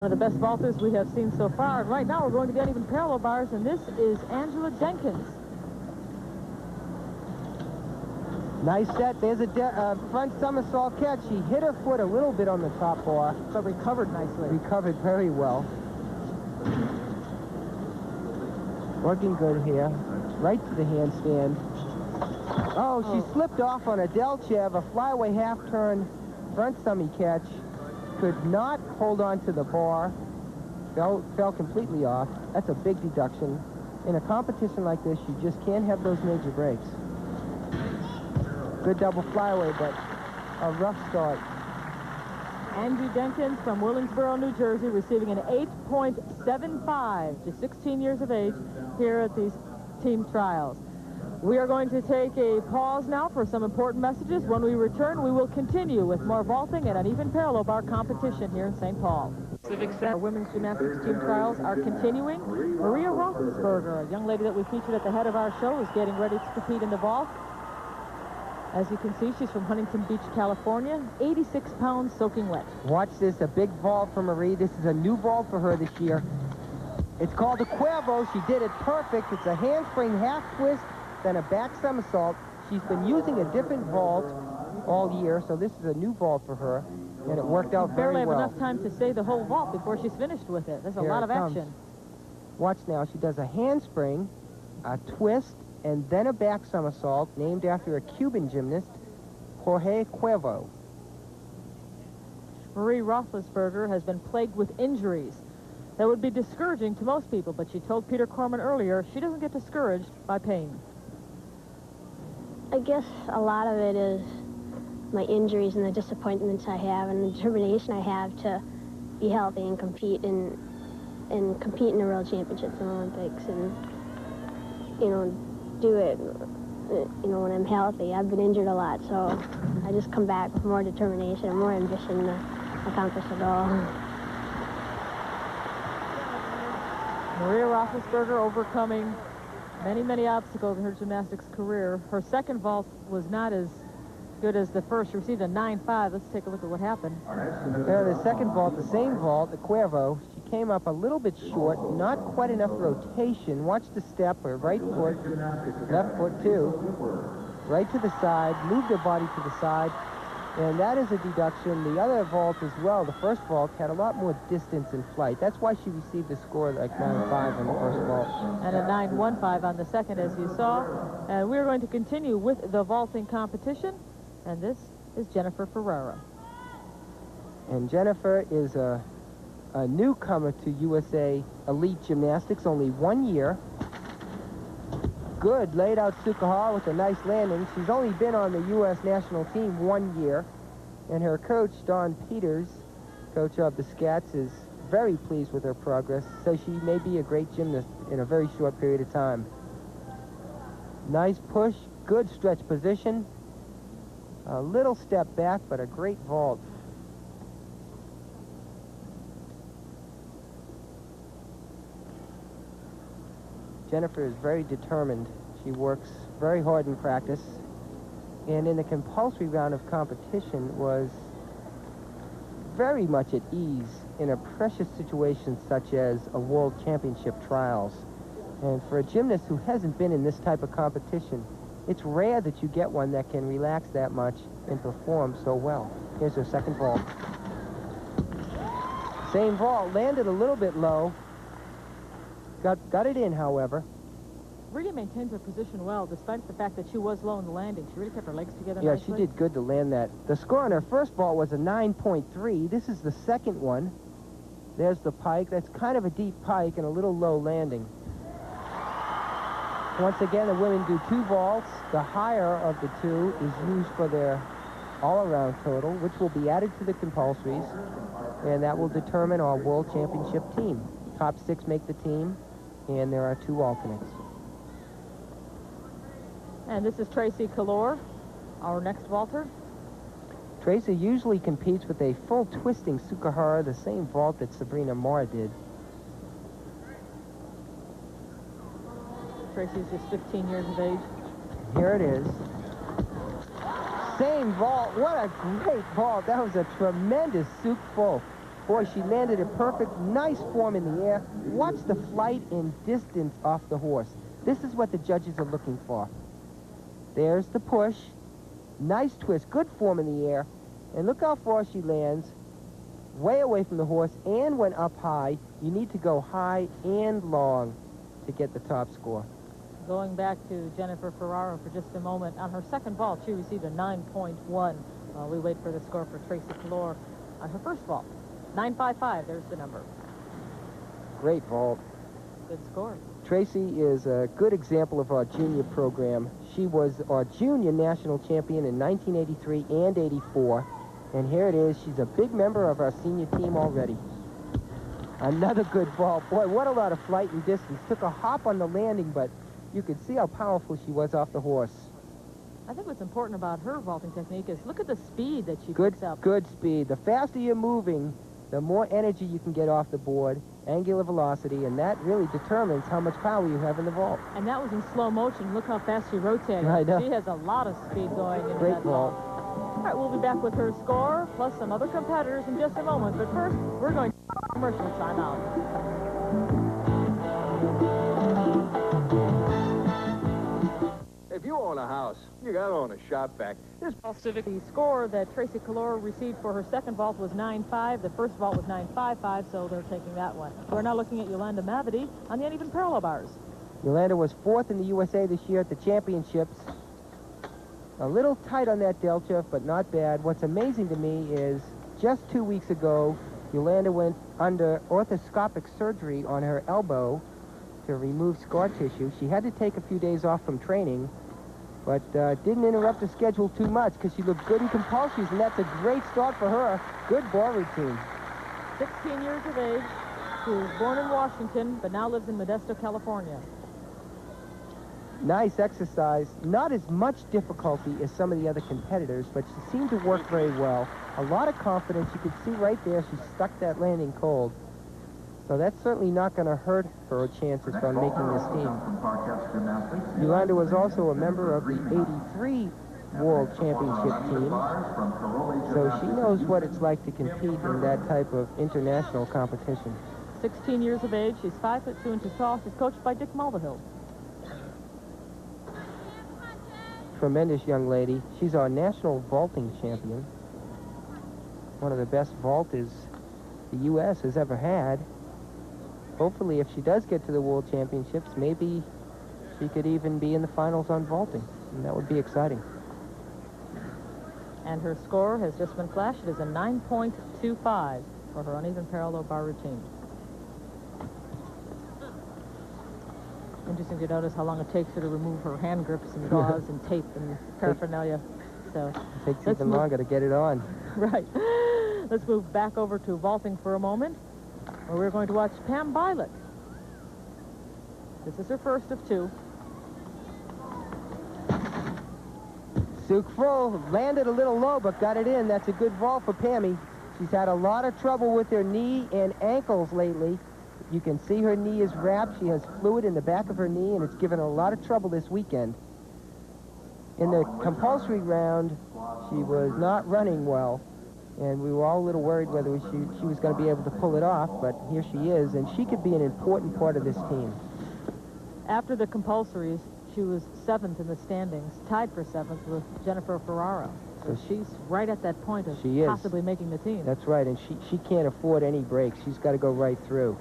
One of the best vaulters we have seen so far. And right now we're going to the uneven parallel bars, and this is Angela Denkins. Nice set. There's a front somersault catch. She hit her foot a little bit on the top bar, but recovered nicely. Recovered very well. Working good here. Right to the handstand. Oh, she slipped off on a Delchev, a flyaway half-turn front summy catch. Could not hold on to the bar. Fell completely off. That's a big deduction. In a competition like this, you just can't have those major breaks. Good double flyaway, but a rough start. Andrew Denkins from Willingsboro, New Jersey, receiving an 8.75, just 16 years of age, here at these team trials. We are going to take a pause now for some important messages. When we return, we will continue with more vaulting and uneven parallel bar competition here in St. Paul. Civic Center women's gymnastics team trials are continuing. Maria Roethlisberger, a young lady that we featured at the head of our show, is getting ready to compete in the vault. As you can see, she's from Huntington Beach, California, 86 pounds soaking wet. Watch this, a big vault for Marie. This is a new vault for her this year. It's called a Cuervo. She did it perfect. It's a handspring half twist, then a back somersault. She's been using a different vault all year, so this is a new vault for her, and it worked out very well. Barely have enough time to say the whole vault before she's finished with it. There's a lot of action. Watch now. She does a handspring, a twist, and then a back somersault named after a Cuban gymnast, Jorge Cuervo. Marie Roethlisberger has been plagued with injuries. That would be discouraging to most people, but she told Peter Corman earlier she doesn't get discouraged by pain. I guess a lot of it is my injuries and the disappointments I have and the determination I have to be healthy and compete in the World Championships and Olympics and, do it, when I'm healthy. I've been injured a lot, so I just come back with more determination and more ambition to accomplish the goal. Maria Roethlisberger overcoming many, many obstacles in her gymnastics career. Her second vault was not as good as the first. She received a 9.5. Let's take a look at what happened. There, the second vault, the same vault, the Cuervo, she came up a little bit short, not quite enough rotation. Watch the step, her right foot, left foot too, right to the side, moved her body to the side, and that is a deduction. The other vault as well, the first vault, had a lot more distance in flight. That's why she received a score like 9.5 on the first vault. And a 9.15 on the second, as you saw. And we're going to continue with the vaulting competition. And this is Jennifer Ferrara. And Jennifer is a newcomer to USA Elite Gymnastics, only 1 year. Good, laid out Sukahara with a nice landing. She's only been on the U.S. national team 1 year. And her coach, Don Peters, coach of the Scats, is very pleased with her progress. So she may be a great gymnast in a very short period of time. Nice push, good stretch position. A little step back, but a great vault. Jennifer is very determined. She works very hard in practice. And in the compulsory round of competition was very much at ease in a precious situation such as a world championship trials. And for a gymnast who hasn't been in this type of competition, it's rare that you get one that can relax that much and perform so well. Here's her second vault. Same vault, landed a little bit low. Got it in, however. Really maintained her position well, despite the fact that she was low in the landing. She really kept her legs together nicely. Yeah, she did good to land that. The score on her first vault was a 9.3. This is the second one. There's the pike. That's kind of a deep pike and a little low landing. Once again, the women do two vaults. The higher of the two is used for their all-around total, which will be added to the compulsories, and that will determine our world championship team. Top 6 make the team, and there are 2 alternates. And this is Tracy Calore, our next vaulter. Tracy usually competes with a full twisting Sukahara, the same vault that Sabrina Moore did. Tracy's just 15 years of age. Here it is. Same vault. What a great vault. That was a tremendous Suk full. Boy, she landed it perfect. Nice form in the air. Watch the flight and distance off the horse. This is what the judges are looking for. There's the push. Nice twist. Good form in the air. And look how far she lands. Way away from the horse and went up high. You need to go high and long to get the top score. Going back to Jennifer Ferraro for just a moment. On her second vault, she received a 9.1. We wait for the score for Tracy Calore on her first vault. 9.55, there's the number. Great vault. Good score. Tracy is a good example of our junior program. She was our junior national champion in 1983 and 84. And here it is. She's a big member of our senior team already. Another good vault. Boy, what a lot of flight and distance. Took a hop on the landing, but you could see how powerful she was off the horse. I think what's important about her vaulting technique is look at the speed that she picks up. Good speed. The faster you're moving, the more energy you can get off the board, angular velocity, and that really determines how much power you have in the vault. And that was in slow motion. Look how fast she rotated. I know. She has a lot of speed going into Great that vault. All right, we'll be back with her score, plus some other competitors in just a moment. But first, we're going to commercial timeout. If you own a house, you gotta own a shop vac. This Civic, the score that Tracy Calore received for her second vault was 9.5. The first vault was 9.55, so they're taking that one. We're now looking at Yolande Mavity on the uneven parallel bars. Yolande was 4th in the USA this year at the championships. A little tight on that delta, but not bad. What's amazing to me is just 2 weeks ago, Yolande went under orthoscopic surgery on her elbow to remove scar tissue. She had to take a few days off from training, but didn't interrupt the schedule too much because she looked good in compulsories, and that's a great start for her. Good ball routine. 16 years of age. She was born in Washington, but now lives in Modesto, California. Nice exercise. Not as much difficulty as some of the other competitors, but she seemed to work very well. A lot of confidence. You could see right there she stuck that landing cold. So that's certainly not going to hurt her chances on making this team. Yolande was also a member of the 83 World Championship team, so she knows what it's like to compete in that type of international competition. 16 years of age. She's 5'2" tall. She's coached by Dick Mulvihill. Tremendous young lady. She's our national vaulting champion. One of the best vaulters the U.S. has ever had. Hopefully, if she does get to the World Championships, maybe she could even be in the finals on vaulting, and that would be exciting. And her score has just been flashed. It is a 9.25 for her uneven parallel bar routine. Interesting to notice how long it takes her to remove her hand grips and gauze and tape and paraphernalia. So it takes even longer to get it on. Right. Let's move back over to vaulting for a moment, where we're going to watch Pam Bileck. This is her first of two. Souk full, landed a little low, but got it in. That's a good vault for Pammy. She's had a lot of trouble with her knee and ankles lately. You can see her knee is wrapped. She has fluid in the back of her knee, and it's given her a lot of trouble this weekend. In the compulsory round, she was not running well, and we were all a little worried whether she was going to be able to pull it off, but here she is, and she could be an important part of this team. After the compulsories, she was 7th in the standings, tied for 7th with Jennifer Ferraro. So she's right at that point of possibly making the team. That's right, and she can't afford any breaks. She's got to go right through.